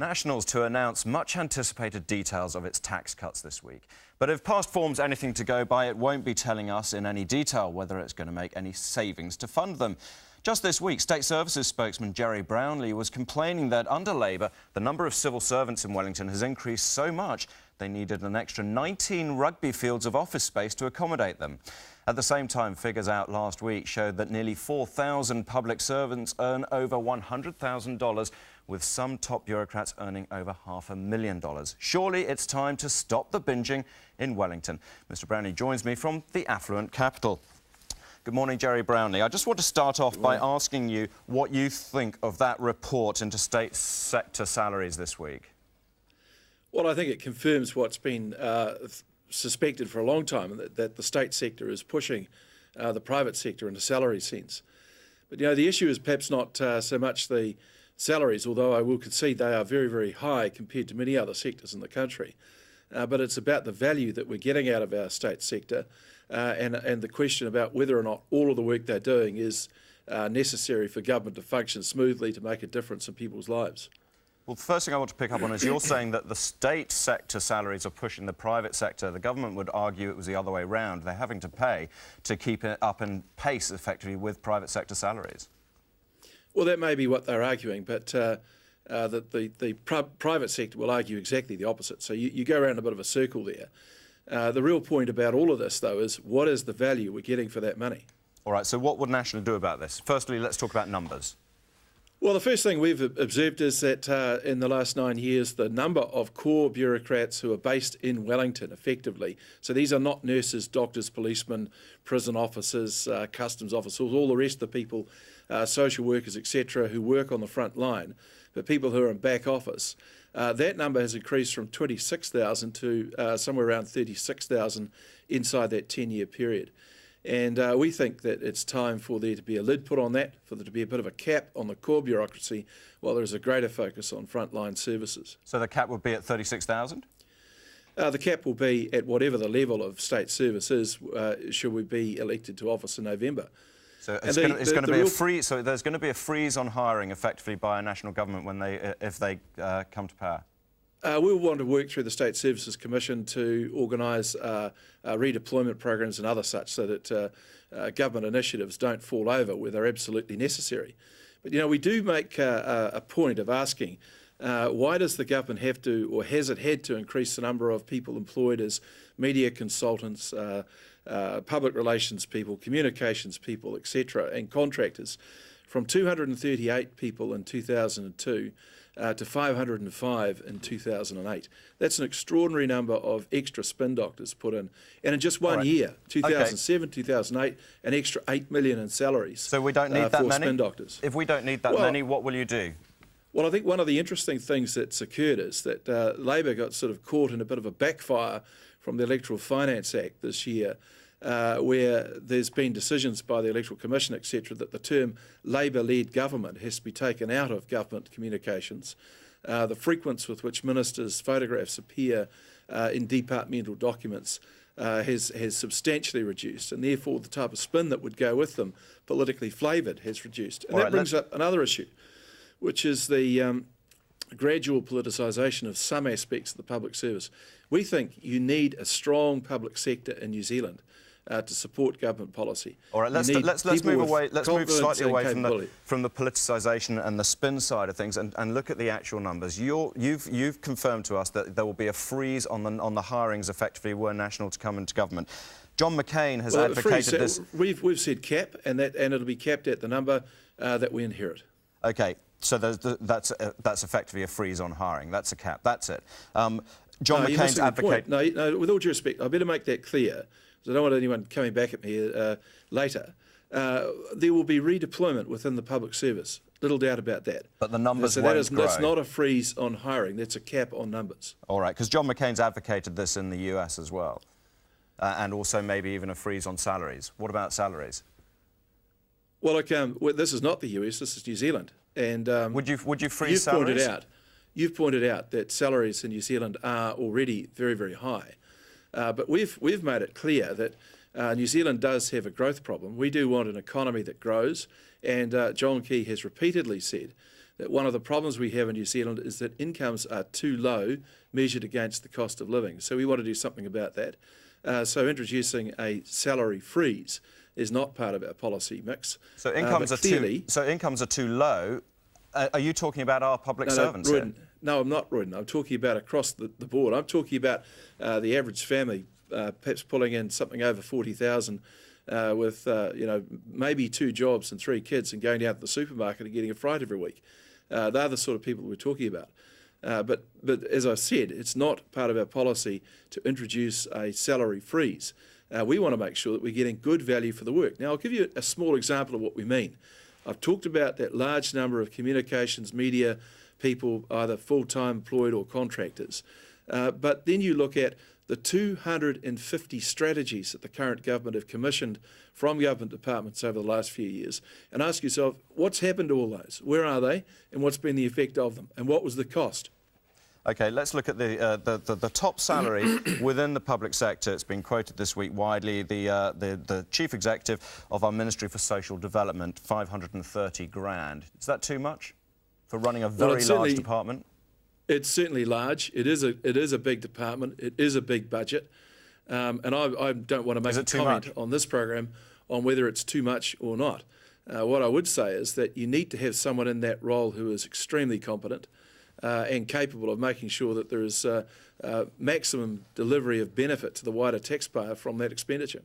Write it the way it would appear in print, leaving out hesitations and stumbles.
Nationals to announce much-anticipated details of its tax cuts this week. But if past form's anything to go by, it won't be telling us in any detail whether it's going to make any savings to fund them. Just this week, State Services spokesman Jerry Brownlee was complaining that under Labour, the number of civil servants in Wellington has increased so much they needed an extra 19 rugby fields of office space to accommodate them. At the same time, figures out last week showed that nearly 4,000 public servants earn over $100,000, with some top bureaucrats earning over $500,000. Surely it's time to stop the binging in Wellington. Mr. Brownlee joins me from the affluent capital. Good morning, Jerry Brownlee. I just want to start off by asking you what you think of that report into state sector salaries this week. Well, I think it confirms what's been suspected for a long time, that the state sector is pushing the private sector into salary sense. But, you know, the issue is perhaps not so much the salaries, although I will concede they are very, very high compared to many other sectors in the country. But it's about the value that we're getting out of our state sector and the question about whether or not all of the work they're doing is necessary for government to function smoothly to make a difference in people's lives. Well, the first thing I want to pick up on is you're saying that the state sector salaries are pushing the private sector. The government would argue it was the other way round. They're having to pay to keep it up in pace, effectively, with private sector salaries. Well, that may be what they're arguing, but the private sector will argue exactly the opposite. So you go around a bit of a circle there. The real point about all of this, though, is what is the value we're getting for that money? All right, so what would National do about this? Firstly, let's talk about numbers. Well, the first thing we've observed is that in the last 9 years, the number of core bureaucrats who are based in Wellington, effectively, so these are not nurses, doctors, policemen, prison officers, customs officers, all the rest of the people, social workers, etc., who work on the front line, but people who are in back office, that number has increased from 26,000 to somewhere around 36,000 inside that 10-year period. And we think that it's time for there to be a lid put on that, for there to be a bit of a cap on the core bureaucracy, while there is a greater focus on frontline services. So the cap would be at 36,000? The cap will be at whatever the level of state service is, should we be elected to office in November. So it's going to be a freeze. So there's going to be a freeze on hiring, effectively, by a national government when if they come to power. We'll want to work through the State Services Commission to organise redeployment programs and other such, so that government initiatives don't fall over where they're absolutely necessary. But, you know, we do make a point of asking, why does the government have to, or has it had to, increase the number of people employed as media consultants, public relations people, communications people, etc., and contractors, from 238 people in 2002 to 505 in 2008. That's an extraordinary number of extra spin doctors put in. And in just one year, 2007, 2008, an extra $8 million in salaries. So we don't need that many spin doctors. If we don't need that many, what will you do? Well, I think one of the interesting things that's occurred is that Labor got sort of caught in a bit of a backfire from the Electoral Finance Act this year, where there's been decisions by the Electoral Commission, etc., that the term Labor-led government has to be taken out of government communications. The frequency with which ministers' photographs appear in departmental documents has substantially reduced, and therefore the type of spin that would go with them, politically flavoured, has reduced. And that brings up another issue, which is the gradual politicisation of some aspects of the public service. We think you need a strong public sector in New Zealand to support government policy. All right, let's move away. Let's move slightly away from the politicisation and the spin side of things, and look at the actual numbers. You've confirmed to us that there will be a freeze on the hirings, effectively, were National to come into government. John McCain has advocated this. We've said cap, and it'll be capped at the number that we inherit. Okay, so that's effectively a freeze on hiring. That's a cap. That's it. John McCain's advocated. No, with all due respect, I better make that clear, because I don't want anyone coming back at me later. There will be redeployment within the public service, little doubt about that. But the numbers won't grow. That's not a freeze on hiring, that's a cap on numbers. All right, because John McCain's advocated this in the US as well, and also maybe even a freeze on salaries. What about salaries? Well, look, this is not the US, this is New Zealand. And would you freeze salaries? You've pointed out that salaries in New Zealand are already very, very high. But we've made it clear that New Zealand does have a growth problem. We do want an economy that grows, and John Key has repeatedly said that one of the problems we have in New Zealand is that incomes are too low measured against the cost of living. So we want to do something about that. So introducing a salary freeze is not part of our policy mix. So incomes are too low. Are you talking about our public servants here? No, I'm not, Royden. I'm talking about across the board. I'm talking about the average family perhaps pulling in something over 40,000 with maybe 2 jobs and 3 kids and going down to the supermarket and getting a fright every week. They're the sort of people we're talking about. But as I said, it's not part of our policy to introduce a salary freeze. We want to make sure that we're getting good value for the work. Now, I'll give you a small example of what we mean. I've talked about that large number of communications, media people, either full-time employed or contractors. But then you look at the 250 strategies that the current government have commissioned from government departments over the last few years, and ask yourself, what's happened to all those? Where are they? And what's been the effect of them? And what was the cost? OK, let's look at the top salary within the public sector. It's been quoted this week widely. The chief executive of our Ministry for Social Development, 530 grand. Is that too much for running a very large department? It's certainly large. It is a big department. It is a big budget. And I don't want to make a comment on this program on whether it's too much or not. What I would say is that you need to have someone in that role who is extremely competent and capable of making sure that there is maximum delivery of benefit to the wider taxpayer from that expenditure.